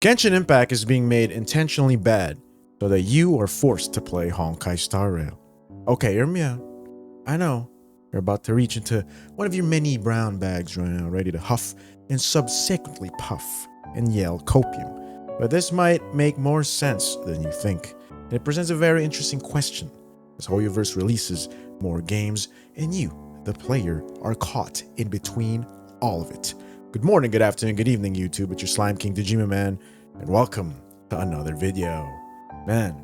Genshin Impact is being made intentionally bad so that you are forced to play Honkai Star Rail. Okay, hear me out. I know you're about to reach into one of your many brown bags right now, ready to huff and subsequently puff and yell copium. But this might make more sense than you think. And it presents a very interesting question as Hoyoverse releases more games and you, the player, are caught in between all of it. Good morning, good afternoon, good evening, YouTube. It's your Slime King Dejima Man, and welcome to another video. Man,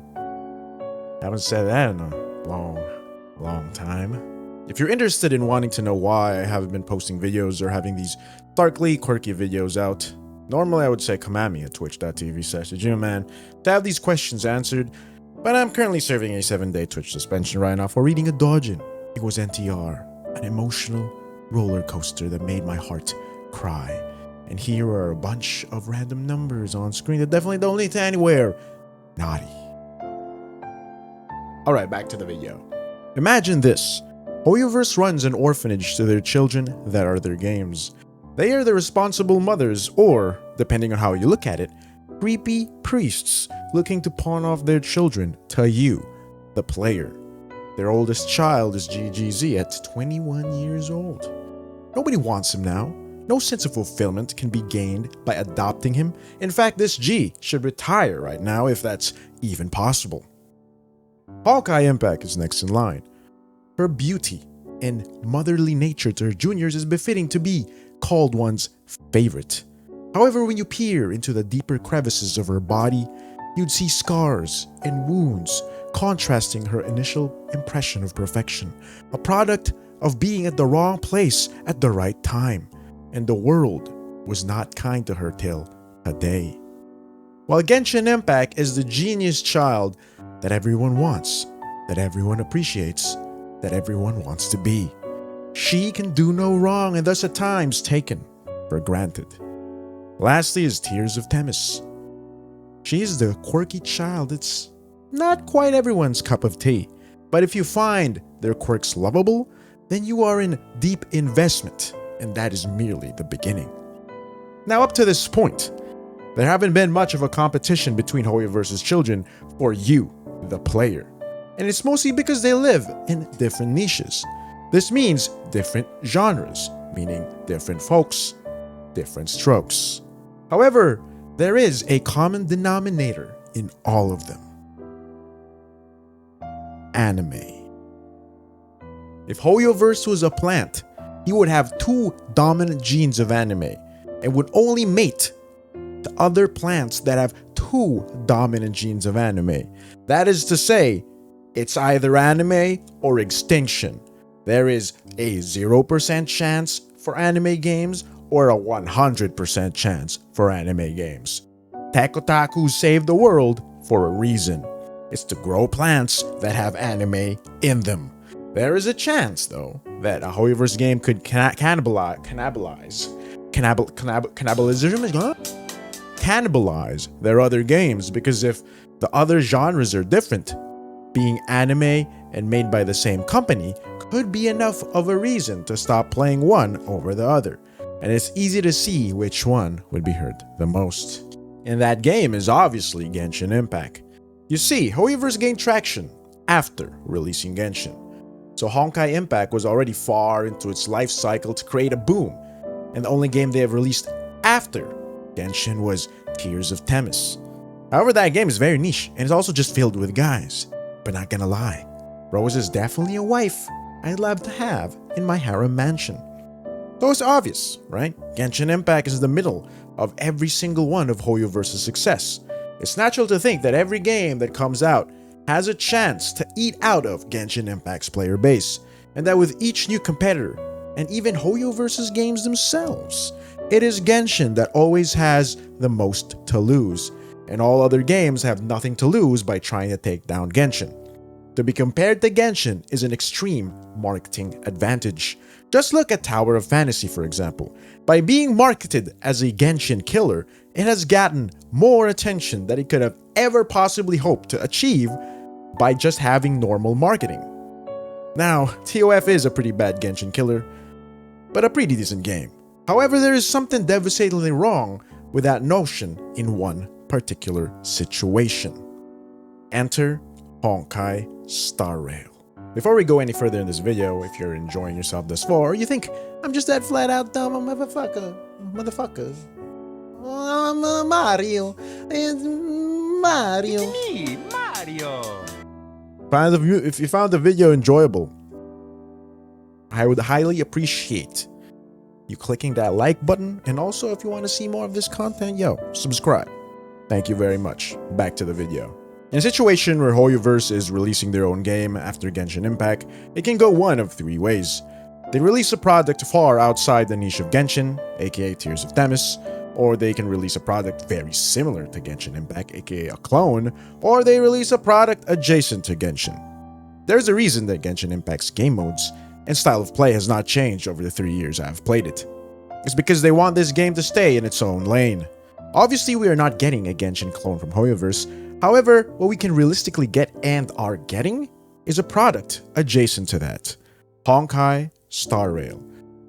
haven't said that in a long time. If you're interested in wanting to know why I haven't been posting videos or having these starkly quirky videos out, normally I would say come at me at twitch.tv/DejimaMan to have these questions answered, but I'm currently serving a 7-day Twitch suspension right now for reading a dojin. It was NTR, an emotional roller coaster that made my heart cry. And here are a bunch of random numbers on screen that definitely don't lead to anywhere naughty. Alright, back to the video. Imagine this. Hoyoverse runs an orphanage to their children that are their games. They are the responsible mothers or, depending on how you look at it, creepy priests looking to pawn off their children to you, the player. Their oldest child is GGZ at 21 years old. Nobody wants him now. No sense of fulfillment can be gained by adopting him. In fact, this G should retire right now if that's even possible. Honkai Impact is next in line. Her beauty and motherly nature to her juniors is befitting to be called one's favorite. However, when you peer into the deeper crevices of her body, you'd see scars and wounds contrasting her initial impression of perfection, a product of being at the wrong place at the right time. And the world was not kind to her till today. While Genshin Impact is the genius child that everyone wants, that everyone appreciates, that everyone wants to be, she can do no wrong and thus at times taken for granted. Lastly is Tears of Themis. She is the quirky child that's not quite everyone's cup of tea, but if you find their quirks lovable, then you are in deep investment. And that is merely the beginning. Now up to this point, there haven't been much of a competition between Hoyoverse's children for you, the player. And it's mostly because they live in different niches. This means different genres, meaning different folks, different strokes. However, there is a common denominator in all of them. Anime. If Hoyoverse was a plant, he would have 2 dominant genes of anime and would only mate to other plants that have 2 dominant genes of anime. That is to say, it's either anime or extinction. There is a 0% chance for anime games or a 100% chance for anime games. Tech otakus saved the world for a reason. It's to grow plants that have anime in them. There is a chance, though, that a Hoyoverse game could cannibalize their other games, because if the other genres are different, being anime and made by the same company could be enough of a reason to stop playing one over the other. And it's easy to see which one would be hurt the most. And that game is obviously Genshin Impact. You see, Hoyoverse gained traction after releasing Genshin. So Honkai Impact was already far into its life cycle to create a boom, and the only game they have released after Genshin was Tears of Themis. However, that game is very niche and is also just filled with guys. But not gonna lie, Rose is definitely a wife I'd love to have in my harem mansion. So it's obvious, right? Genshin Impact is the middle of every single one of Hoyoverse's success. It's natural to think that every game that comes out has a chance to eat out of Genshin Impact's player base, and that with each new competitor, and even Hoyoverse's games themselves, it is Genshin that always has the most to lose, and all other games have nothing to lose by trying to take down Genshin. To be compared to Genshin is an extreme marketing advantage. Just look at Tower of Fantasy, for example. By being marketed as a Genshin killer, it has gotten more attention than it could have ever possibly hoped to achieve by just having normal marketing. Now, TOF is a pretty bad Genshin killer, but a pretty decent game. However, there is something devastatingly wrong with that notion in one particular situation. Enter Honkai Star Rail. Before we go any further in this video, if you're enjoying yourself thus far, or you think I'm just that flat out dumb motherfucker, I'm Mario, it's Mario. It's me, Mario. If you found the video enjoyable, I would highly appreciate you clicking that like button, and also if you want to see more of this content, subscribe. Thank you very much. Back to the video. In a situation where Hoyoverse is releasing their own game after Genshin Impact, it can go one of three ways. They release a product far outside the niche of Genshin, aka Tears of Themis, or they can release a product very similar to Genshin Impact, aka a clone, or they release a product adjacent to Genshin. There's a reason that Genshin Impact's game modes and style of play has not changed over the 3 years I've played it. It's because they want this game to stay in its own lane. Obviously, we are not getting a Genshin clone from Hoyoverse. However, what we can realistically get and are getting is a product adjacent to that. Honkai Star Rail.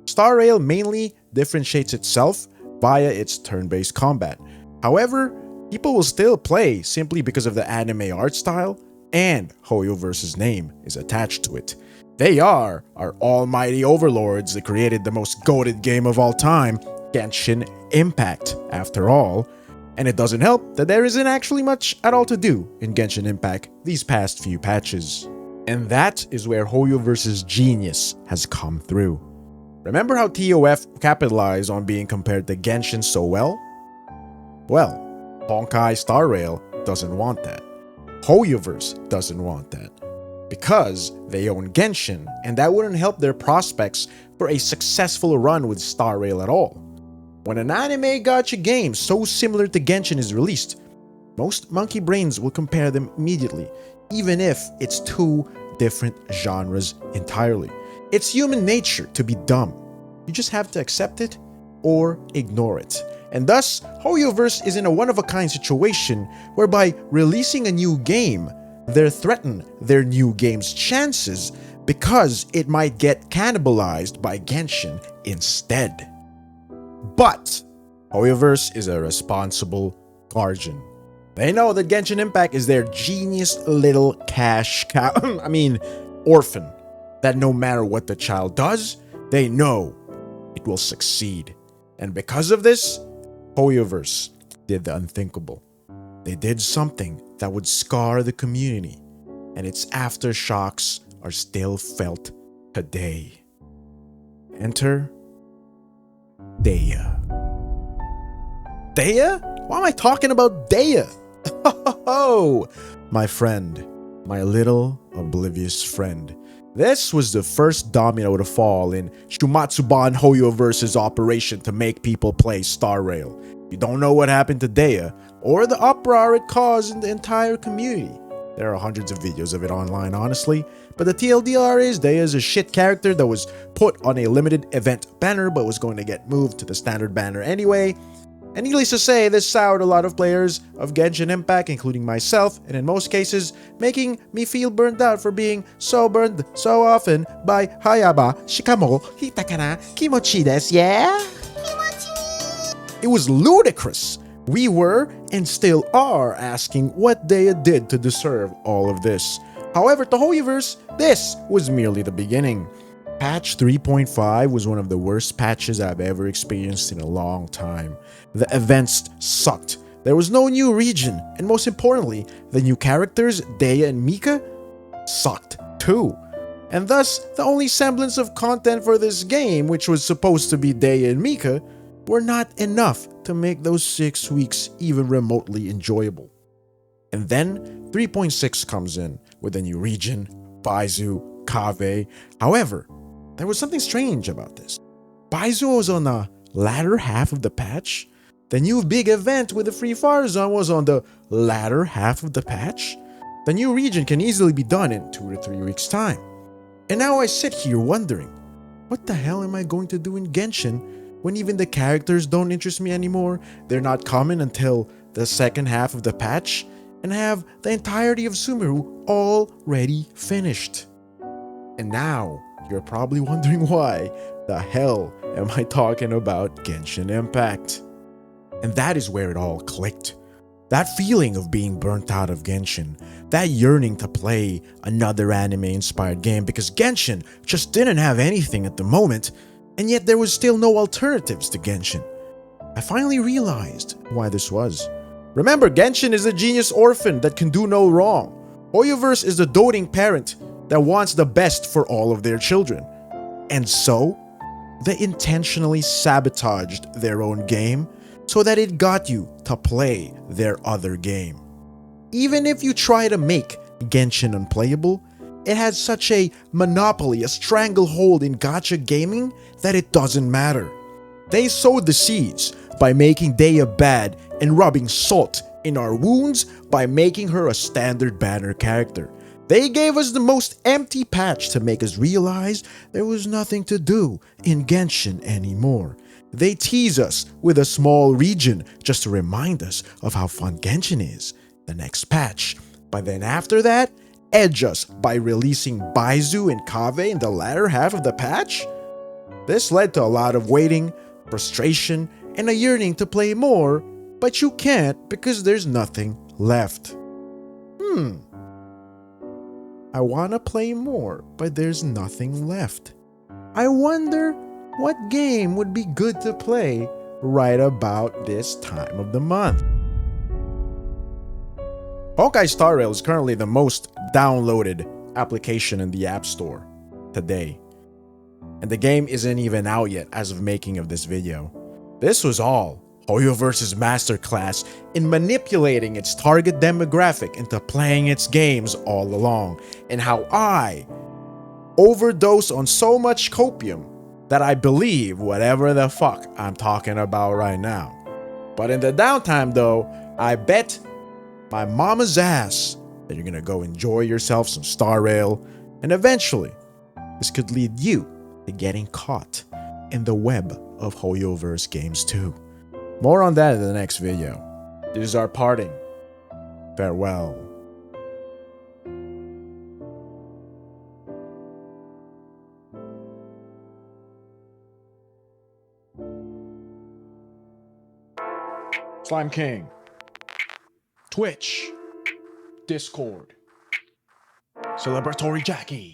Star Rail mainly differentiates itself via its turn-based combat. However, people will still play simply because of the anime art style, and Hoyoverse's name is attached to it. They are our almighty overlords that created the most goated game of all time, Genshin Impact, after all. And it doesn't help that there isn't actually much at all to do in Genshin Impact these past few patches. And that is where Hoyoverse's genius has come through. Remember how TOF capitalized on being compared to Genshin so well? Well, Honkai Star Rail doesn't want that. Hoyoverse doesn't want that. Because they own Genshin, and that wouldn't help their prospects for a successful run with Star Rail at all. When an anime gacha game so similar to Genshin is released, most monkey brains will compare them immediately, even if it's two different genres entirely. It's human nature to be dumb. You just have to accept it or ignore it. And thus, Hoyoverse is in a one-of-a-kind situation whereby releasing a new game, they threaten their new game's chances because it might get cannibalized by Genshin instead. But Hoyoverse is a responsible guardian. They know that Genshin Impact is their genius little cash cow, orphan, that no matter what the child does, they know it will succeed. And because of this, Hoyoverse did the unthinkable. They did something that would scar the community, and its aftershocks are still felt today. Enter Dehya. Dehya? Why am I talking about Dehya? Oh, my friend, my little oblivious friend. This was the first domino to fall in Shumatsuban Hoyoverse's operation to make people play Star Rail. You don't know what happened to Dehya, or the uproar it caused in the entire community. There are hundreds of videos of it online, honestly, but the TLDR is Dehya is a shit character that was put on a limited event banner but was going to get moved to the standard banner anyway. And needless to say, this soured a lot of players of Genshin Impact, including myself, and in most cases, making me feel burned out for being so burned so often by Hayaba, Shikamo, Hitakana, Kimochi desu, yeah? It was ludicrous. We were, and still are, asking what Dehya did to deserve all of this. However, to Hoyoverse, this was merely the beginning. Patch 3.5 was one of the worst patches I've ever experienced in a long time. The events sucked. There was no new region, and most importantly, the new characters, Dehya and Mika, sucked too. And thus, the only semblance of content for this game, which was supposed to be Dehya and Mika, were not enough to make those 6 weeks even remotely enjoyable. And then 3.6 comes in with a new region, Baizu, Kaveh. However, there was something strange about this. Baizu was on the latter half of the patch. The new big event with the free fire zone was on the latter half of the patch. The new region can easily be done in 2 to 3 weeks' time. And now I sit here wondering, what the hell am I going to do in Genshin when even the characters don't interest me anymore? They're not coming until the second half of the patch, and have the entirety of Sumeru already finished. And now, you're probably wondering why the hell am I talking about Genshin Impact? And that is where it all clicked. That feeling of being burnt out of Genshin, that yearning to play another anime-inspired game because Genshin just didn't have anything at the moment, and yet there was still no alternatives to Genshin. I finally realized why this was. Remember, Genshin is a genius orphan that can do no wrong. Hoyoverse is the doting parent that wants the best for all of their children. And so, they intentionally sabotaged their own game so that it got you to play their other game. Even if you try to make Genshin unplayable, it has such a monopoly, a stranglehold in gacha gaming that it doesn't matter. They sowed the seeds by making Dea bad and rubbing salt in our wounds by making her a standard banner character. They gave us the most empty patch to make us realize there was nothing to do in Genshin anymore. They tease us with a small region just to remind us of how fun Genshin is, the next patch. But then after that, edge us by releasing Baizu and Kave in the latter half of the patch? This led to a lot of waiting, frustration, and a yearning to play more, but you can't because there's nothing left. I want to play more, but there's nothing left. I wonder what game would be good to play right about this time of the month. Honkai Star Rail is currently the most downloaded application in the App Store today. And the game isn't even out yet as of making of this video. This was all Hoyoverse's masterclass in manipulating its target demographic into playing its games all along, and how I overdose on so much copium that I believe whatever the fuck I'm talking about right now. But in the downtime though, I bet my mama's ass that you're gonna go enjoy yourself some Star Rail, and eventually this could lead you to getting caught in the web of Hoyoverse games too. More on that in the next video. This is our parting. Farewell. Slime King. Twitch. Discord. Celebratory Jackie.